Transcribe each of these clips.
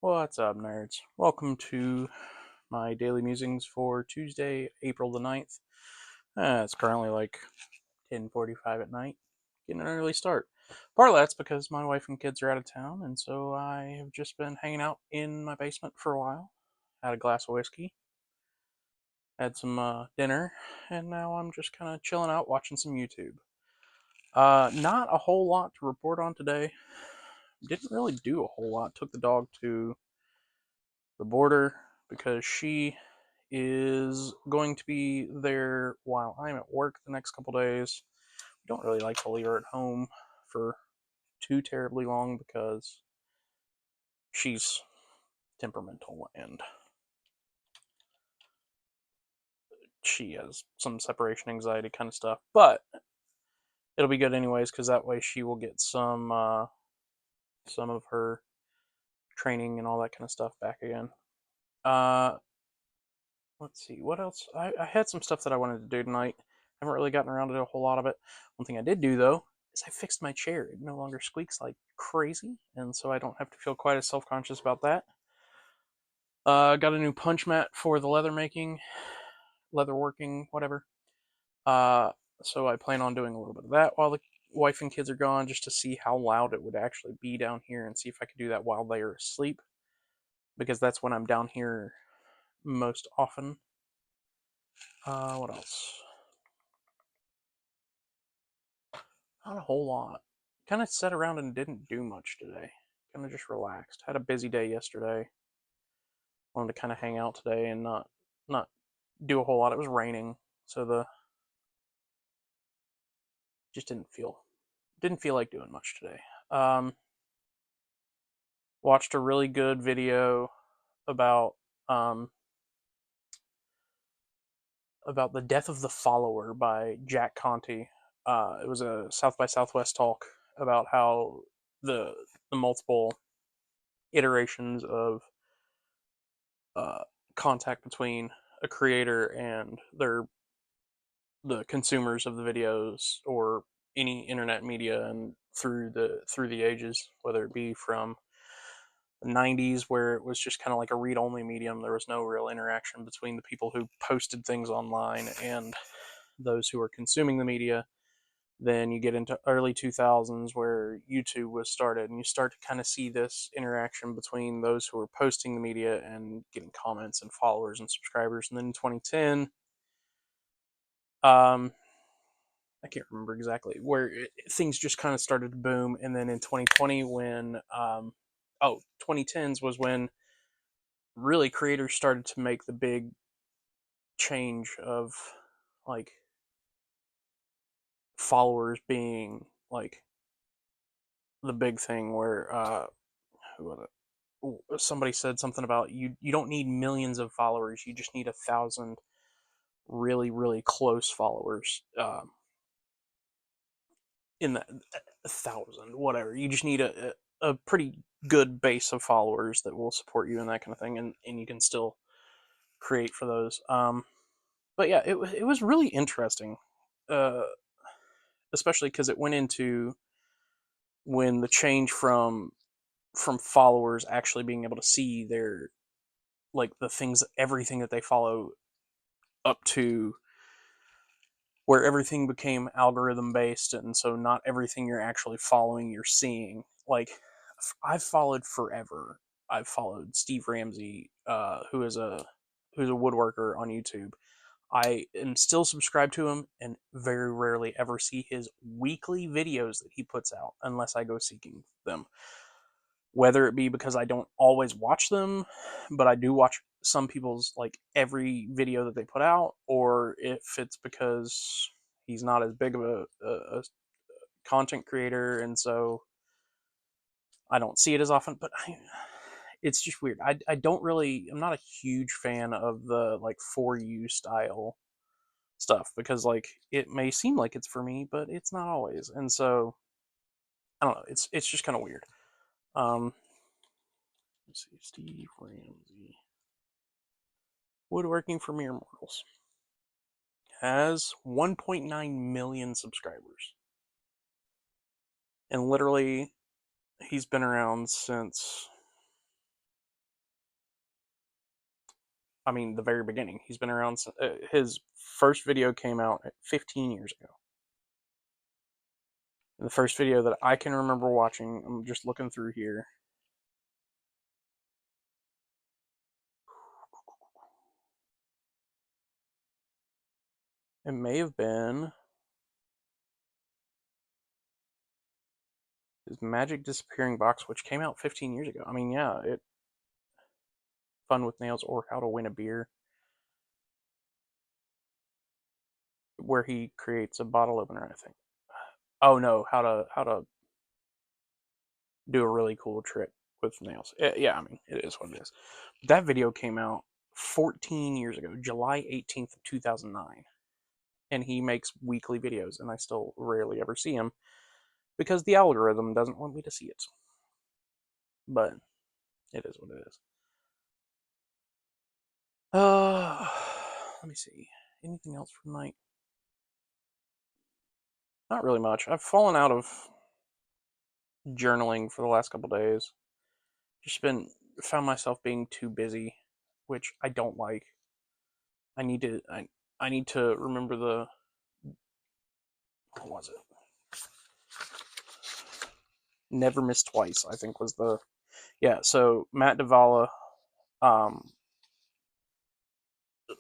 What's up, nerds? Welcome to my daily musings for Tuesday, April the 9th. It's currently like 10:45 at night, getting an early start. Part of that's because my wife and kids are out of town, and so I have just been hanging out in my basement for a while. Had a glass of whiskey, had some dinner, and now I'm just kind of chilling out watching some YouTube. Not a whole lot to report on today. Didn't really do a whole lot. Took the dog to the border because she is going to be there while I'm at work the next couple days. We don't really like to leave her at home for too terribly long because she's temperamental and she has some separation anxiety kind of stuff. But it'll be good anyways because that way she will get some of her training and all that kind of stuff back again. Uh, let's see what else. I had some stuff that I wanted to do tonight. Haven't really gotten around to do a whole lot of it. One thing I did do though is I fixed my chair. It no longer squeaks like crazy, and so I don't have to feel quite as self-conscious about that. Got a new punch mat for the leather making, leather working, whatever. Uh, so I plan on doing a little bit of that while the wife and kids are gone, just to see how loud it would actually be down here, and see if I could do that while they are asleep, because that's when I'm down here most often. What else? Not a whole lot. Kind of sat around and didn't do much today. Kind of just relaxed. Had a busy day yesterday. Wanted to kind of hang out today and not do a whole lot. It was raining, so the just didn't feel like doing much today. Watched a really good video about um, about the death of the follower by Jack Conte. It was a South by Southwest talk about how the the multiple iterations of uh, contact between a creator and the consumers of the videos or any internet media and through the ages, whether it be from the 90s where it was just kind of like a read only medium. There was no real interaction between the people who posted things online and those who were consuming the media. Then you get into early 2000s where YouTube was started, and you start to kind of see this interaction between those who are posting the media and getting comments and followers and subscribers. And then in 2010, um, I can't remember exactly where things just kind of started to boom. And then in 2020, when 2010s was when really creators started to make the big change of like followers being like the big thing where who was it? Somebody said something about you don't need millions of followers, you just need 1,000 really close followers, in that 1,000 whatever, you just need a pretty good base of followers that will support you and that kind of thing, and you can still create for those. But yeah, it was really interesting, uh, especially because it went into when the change from followers actually being able to see their like the things, everything that they follow, up to where everything became algorithm based, and so not everything you're actually following you're seeing. Like I've followed forever. I've followed Steve Ramsey, who's a woodworker on YouTube. I am still subscribed to him and very rarely ever see his weekly videos that he puts out unless I go seeking them. Whether it be because I don't always watch them, but I do watch some people's like every video that they put out, or if it's because he's not as big of a content creator, and so I don't see it as often. But it's just weird. I don't really. I'm not a huge fan of the like for you style stuff because like it may seem like it's for me, but it's not always. And so I don't know. It's just kind of weird. Um, let's see, Steve Ramsey, woodworking for mere mortals, has 1.9 million subscribers, and literally he's been around since I mean, the very beginning. He's been around. His first video came out 15 years ago. And the first video that I can remember watching, I'm just looking through here. It may have been his Magic Disappearing Box, which came out 15 years ago. I mean, yeah, it Fun with Nails or How to Win a Beer, where he creates a bottle opener, I think. Oh no, how to do a really cool trick with nails. Yeah, I mean, it is what it is. That video came out 14 years ago, July 18th, 2009. And he makes weekly videos, and I still rarely ever see him because the algorithm doesn't want me to see it. But it is what it is. Let me see. Anything else for tonight? Not really much. I've fallen out of journaling for the last couple days. Just been found myself being too busy, which I don't like. I need to remember the what was it? Never Miss Twice, I think was the so Matt Davala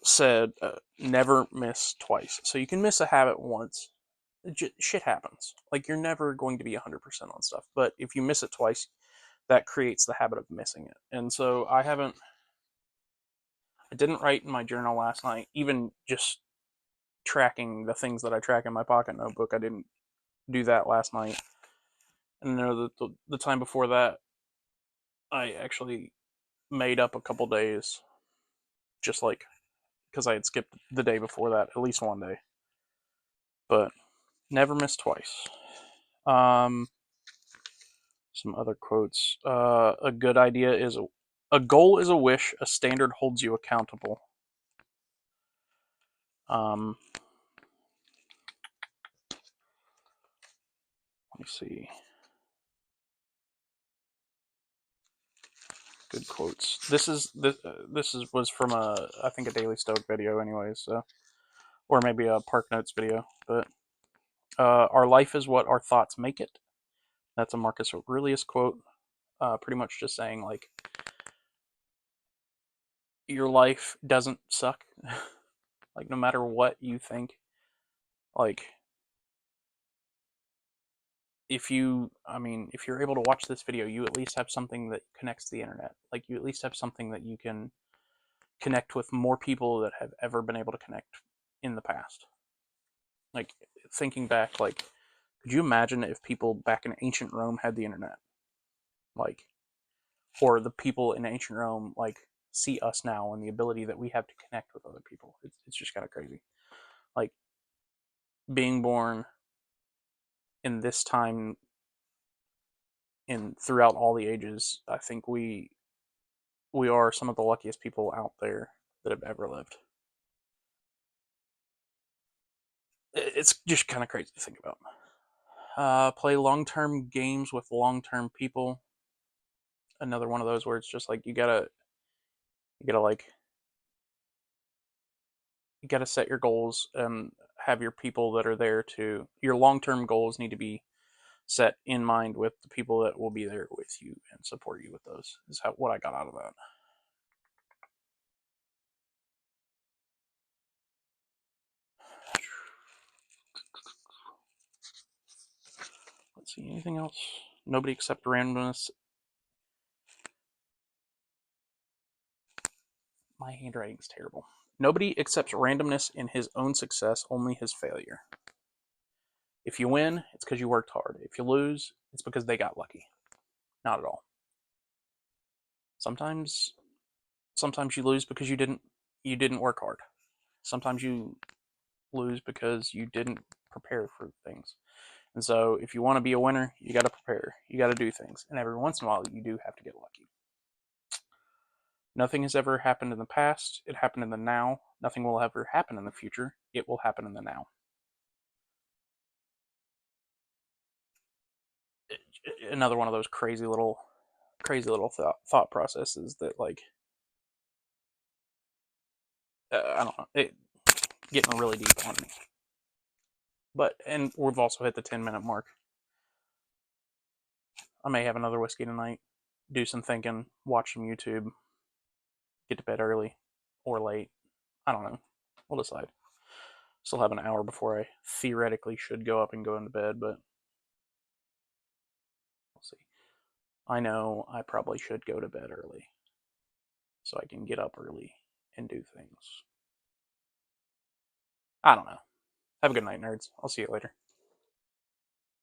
said never miss twice. So you can miss a habit once. Shit happens. Like you're never going to be 100% on stuff, but if you miss it twice, that creates the habit of missing it. And so I didn't write in my journal last night, even just tracking the things that I track in my pocket notebook. I didn't do that last night. And the time before that, I actually made up a couple days, just like because I had skipped the day before that, at least one day. But never miss twice. Um, some other quotes. A good idea is a goal is a wish. A standard holds you accountable. Um, let me see. Good quotes. This is was from I think a Daily Stoic video, anyways. So, or maybe a Park Notes video. But our life is what our thoughts make it. That's a Marcus Aurelius quote. Pretty much just saying like your life doesn't suck. Like no matter what you think, like if you're able to watch this video, you at least have something that connects to the internet. Like you at least have something that you can connect with more people that have ever been able to connect in the past. Like thinking back, like could you imagine if people back in ancient Rome had the internet? Like or the people in ancient Rome like see us now and the ability that we have to connect with other people. It's just kind of crazy. Like being born in this time in throughout all the ages, I think we are some of the luckiest people out there that have ever lived. It's just kind of crazy to think about. Play long-term games with long-term people. Another one of those where it's just like you gotta like you gotta set your goals and have your people that are there to your long-term goals need to be set in mind with the people that will be there with you and support you with those. Is what I got out of that. Let's see, anything else? Nobody except randomness. My handwriting's terrible. Nobody accepts randomness in his own success, only his failure. If you win, it's because you worked hard. If you lose, it's because they got lucky. Not at all. Sometimes sometimes you lose because you didn't work hard. Sometimes you lose because you didn't prepare for things. And so if you want to be a winner, you got to prepare. You got to do things. And every once in a while you do have to get lucky. Nothing has ever happened in the past. It happened in the now. Nothing will ever happen in the future. It will happen in the now. Another one of those crazy little thought processes that like I don't know. It getting really deep on me. And we've also hit the 10-minute mark. I may have another whiskey tonight, do some thinking, watch some YouTube, get to bed early or late. I don't know. We'll decide. Still have an hour before I theoretically should go up and go into bed, but we'll see. I know I probably should go to bed early so I can get up early and do things. I don't know. Have a good night, nerds. I'll see you later.